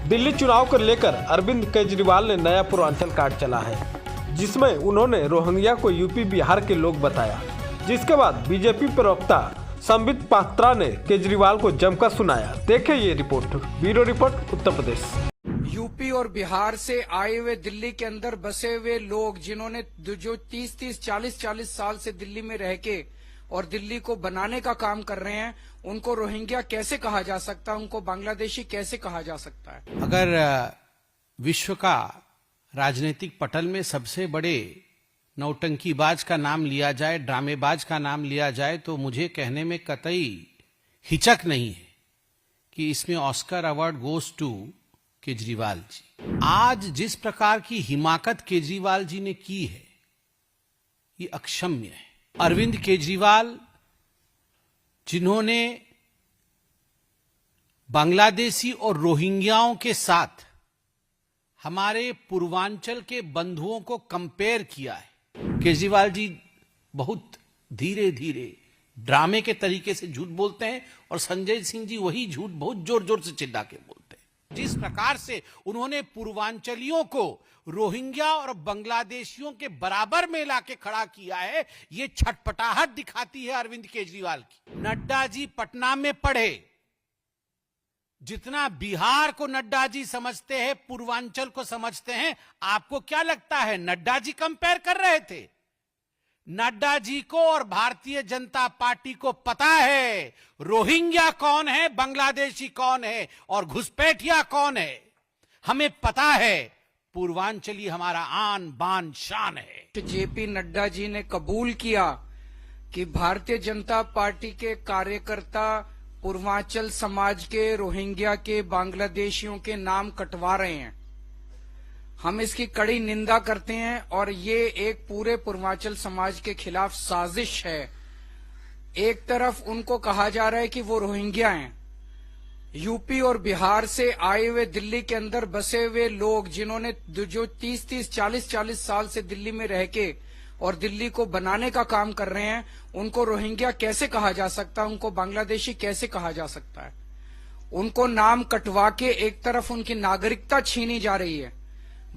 दिल्ली चुनाव को लेकर अरविंद केजरीवाल ने नया पूर्वांचल कार्ड चला है, जिसमें उन्होंने रोहिंग्या को यूपी बिहार के लोग बताया। जिसके बाद बीजेपी प्रवक्ता संबित पात्रा ने केजरीवाल को जमकर सुनाया। देखिए ये report, bureau report Uttar Pradesh. UP और बिहार से आए हुए दिल्ली के अंदर बसे हुए लोग, जिन्होंने जो 30-30, 40-40 साल से दिल्ली में रह के और दिल्ली को बनाने का काम कर रहे हैं, उनको रोहिंग्या कैसे कहा जा सकता है, उनको बांग्लादेशी कैसे कहा जा सकता है? अगर विश्व का राजनीतिक पटल में सबसे बड़े नौटंकीबाज का नाम लिया जाए, ड्रामेबाज का नाम लिया जाए, तो मुझे कहने में कतई हिचक नहीं है कि इसमें Oscar award goes to Kejriwal ji. आज जिस प्रकार की हिमाकत केजरीवाल जी ने की है, ये अक्षम्य है। अरविंद केजरीवाल, जिन्होंने बांग्लादेशी और रोहिंग्याओं के साथ हमारे पूर्वांचल के बंधुओं को कंपेयर किया है। केजरीवाल जी बहुत धीरे धीरे ड्रामे के तरीके से झूठ बोलते हैं और संजय सिंह जी वही झूठ बहुत जोर जोर से चिल्ला के बोलते हैं। जिस प्रकार से उन्होंने पूर्वांचलियों को रोहिंग्या और बांग्लादेशियों के बराबर में लाके खड़ा किया है, ये छटपटाहट दिखाती है अरविंद केजरीवाल की। नड्डा जी पटना में पढ़े, जितना बिहार को नड्डा जी समझते हैं, पूर्वांचल को समझते हैं। आपको क्या लगता है नड्डा जी कंपेयर कर रहे थे? नड्डा जी को और भारतीय जनता पार्टी को पता है रोहिंग्या कौन है, बांग्लादेशी कौन है और घुसपैठिया कौन है। हमें पता है पूर्वांचली हमारा आन बान शान है। जेपी नड्डा जी ने कबूल किया कि भारतीय जनता पार्टी के कार्यकर्ता पूर्वांचल समाज के, रोहिंग्या के, बांग्लादेशियों के नाम कटवा रहे हैं। हम इसकी कड़ी निंदा करते हैं और ये एक पूरे पूर्वांचल समाज के खिलाफ साजिश है। एक तरफ उनको कहा जा रहा है कि वो रोहिंग्या हैं। यूपी और बिहार से आए हुए दिल्ली के अंदर बसे हुए लोग, जिन्होंने जो 30-30, 40-40 साल से दिल्ली में रह के और दिल्ली को बनाने का काम कर रहे हैं, उनको रोहिंग्या कैसे कहा जा सकता है, उनको बांग्लादेशी कैसे कहा जा सकता है? उनको नाम कटवा के एक तरफ उनकी नागरिकता छीनी जा रही है,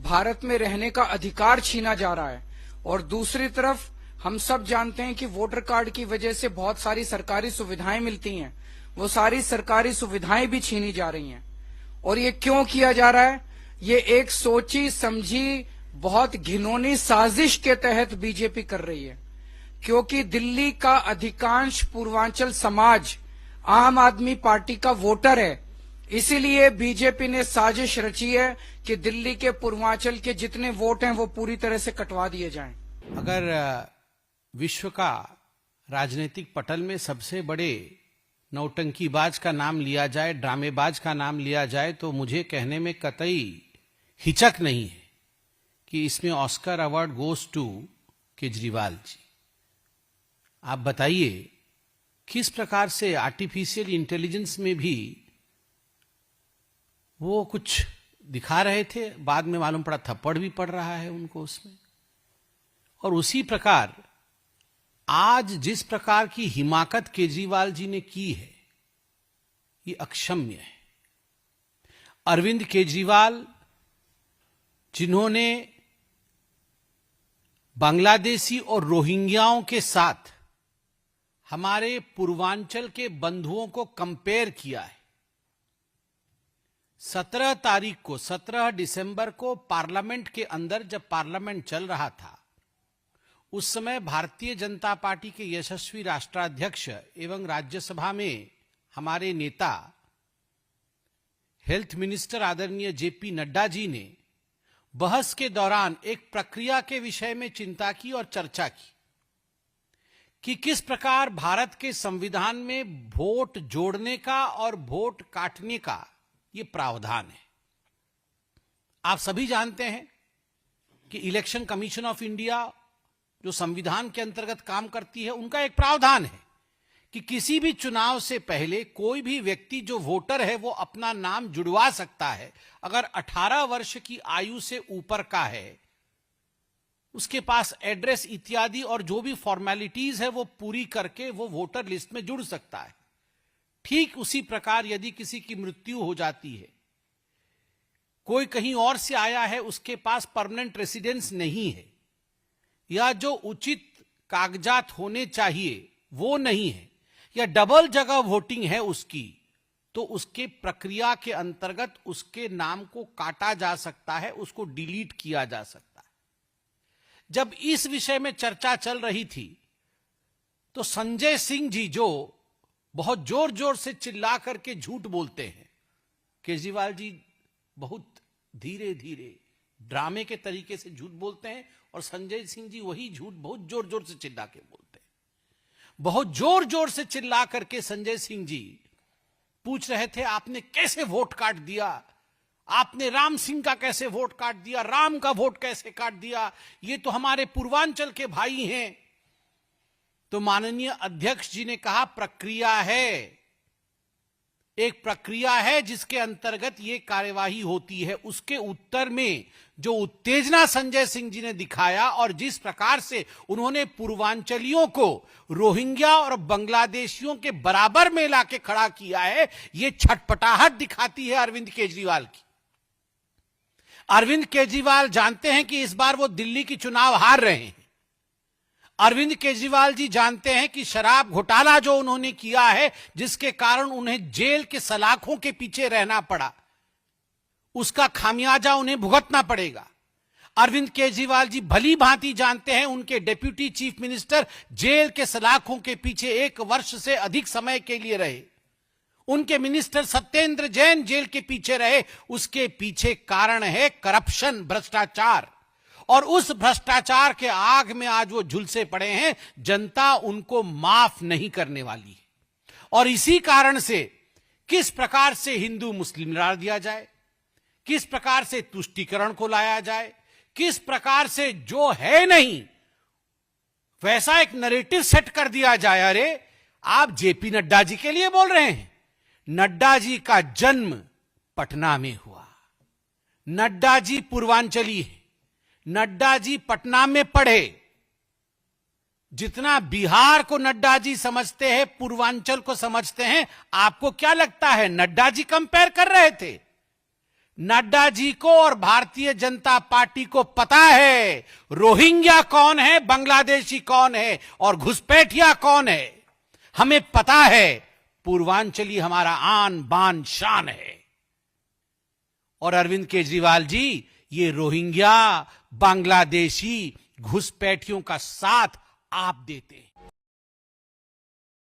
भारत में रहने का अधिकार छीना जा रहा है, और दूसरी तरफ हम सब जानते हैं कि वोटर कार्ड की वजह से बहुत सारी सरकारी सुविधाएं मिलती हैं, वो सारी सरकारी सुविधाएं भी छीनी जा रही हैं। और ये क्यों किया जा रहा है? ये एक सोची समझी बहुत घिनौनी साजिश के तहत बीजेपी कर रही है, क्योंकि दिल्ली का अधिकांश पूर्वांचल समाज आम आदमी पार्टी का वोटर है। इसीलिए बीजेपी ने साजिश रची है कि दिल्ली के पूर्वांचल के जितने वोट हैं वो पूरी तरह से कटवा दिए जाएं। अगर विश्व का राजनीतिक पटल में सबसे बड़े नौटंकीबाज का नाम लिया जाए, ड्रामेबाज का नाम लिया जाए, तो मुझे कहने में कतई हिचक नहीं है कि इसमें Oscar award goes to Kejriwal ji. आप बताइए किस प्रकार से आर्टिफिशियल इंटेलिजेंस में भी वो कुछ दिखा रहे थे, बाद में मालूम पड़ा थप्पड़ भी पड़ रहा है उनको उसमें। और उसी प्रकार आज जिस प्रकार की हिमाकत केजरीवाल जी ने की है, ये अक्षम्य है। अरविंद केजरीवाल, जिन्होंने बांग्लादेशी और रोहिंग्याओं के साथ हमारे पूर्वांचल के बंधुओं को कंपेयर किया है। 17 दिसंबर को पार्लियामेंट के अंदर, जब पार्लियामेंट चल रहा था, उस समय भारतीय जनता पार्टी के यशस्वी राष्ट्राध्यक्ष एवं राज्यसभा में हमारे नेता हेल्थ मिनिस्टर आदरणीय जेपी नड्डा जी ने बहस के दौरान एक प्रक्रिया के विषय में चिंता की और चर्चा की कि किस प्रकार भारत के संविधान में वोट जोड़ने का और वोट काटने का ये प्रावधान है। आप सभी जानते हैं कि इलेक्शन कमीशन ऑफ इंडिया, जो संविधान के अंतर्गत काम करती है, उनका एक प्रावधान है कि किसी भी चुनाव से पहले कोई भी व्यक्ति जो वोटर है वो अपना नाम जुड़वा सकता है। अगर 18 वर्ष की आयु से ऊपर का है, उसके पास एड्रेस इत्यादि और जो भी फॉर्मेलिटीज है वो पूरी करके वो वोटर लिस्ट में जुड़ सकता है। ठीक उसी प्रकार यदि किसी की मृत्यु हो जाती है कोई कहीं और से आया है, उसके पास परमानेंट रेसिडेंस नहीं है, या जो उचित कागजात होने चाहिए वो नहीं है, या डबल जगह वोटिंग है उसकी, तो उसके प्रक्रिया के अंतर्गत उसके नाम को काटा जा सकता है, उसको डिलीट किया जा सकता है। जब इस विषय में चर्चा चल रही थी तो संजय सिंह जी, जो बहुत जोर जोर से चिल्ला करके झूठ बोलते हैं, केजरीवाल जी बहुत धीरे धीरे ड्रामे के तरीके से झूठ बोलते हैं, और संजय सिंह जी वही झूठ बहुत जोर जोर से चिल्ला के बोलते हैं। बहुत जोर जोर से चिल्ला करके संजय सिंह जी पूछ रहे थे, आपने कैसे वोट काट दिया, आपने राम सिंह का कैसे वोट काट दिया, राम का वोट कैसे काट दिया, ये तो हमारे पूर्वांचल के भाई हैं। तो माननीय अध्यक्ष जी ने कहा, प्रक्रिया है, एक प्रक्रिया है जिसके अंतर्गत ये कार्यवाही होती है। उसके उत्तर में जो उत्तेजना संजय सिंह जी ने दिखाया और जिस प्रकार से उन्होंने पूर्वांचलियों को रोहिंग्या और बांग्लादेशियों के बराबर में लाके खड़ा किया है, ये छटपटाहट दिखाती है अरविंद केजरीवाल की। अरविंद केजरीवाल जानते हैं कि इस बार वो दिल्ली की चुनाव हार रहे हैं। अरविंद केजरीवाल जी जानते हैं कि शराब घोटाला जो उन्होंने किया है, जिसके कारण उन्हें जेल के सलाखों के पीछे रहना पड़ा, उसका खामियाजा उन्हें भुगतना पड़ेगा। अरविंद केजरीवाल जी भली भांति जानते हैं, उनके डिप्यूटी चीफ मिनिस्टर जेल के सलाखों के पीछे 1 वर्ष से अधिक समय के लिए रहे, उनके मिनिस्टर सत्येंद्र जैन जेल के पीछे रहे। उसके पीछे कारण है करप्शन, भ्रष्टाचार, और उस भ्रष्टाचार के आग में आज वो झुलसे पड़े हैं। जनता उनको माफ नहीं करने वाली है। और इसी कारण से किस प्रकार से हिंदू मुस्लिम लड़ा दिया जाए, किस प्रकार से तुष्टीकरण को लाया जाए, किस प्रकार से जो है नहीं वैसा एक नैरेटिव सेट कर दिया जाए। अरे आप जेपी नड्डा जी के लिए बोल रहे हैं, नड्डा जी का जन्म पटना में हुआ, नड्डा जी पूर्वांचली है, नड्डा जी पटना में पढ़े। जितना बिहार को नड्डा जी समझते हैं, पूर्वांचल को समझते हैं, आपको क्या लगता है नड्डा जी कंपेयर कर रहे थे? नड्डा जी को और भारतीय जनता पार्टी को पता है रोहिंग्या कौन है, बांग्लादेशी कौन है और घुसपैठिया कौन है। हमें पता है पूर्वांचली हमारा आन बान शान है। और अरविंद केजरीवाल जी ये रोहिंग्या, बांग्लादेशी, घुसपैठियों का साथ आप देते हैं।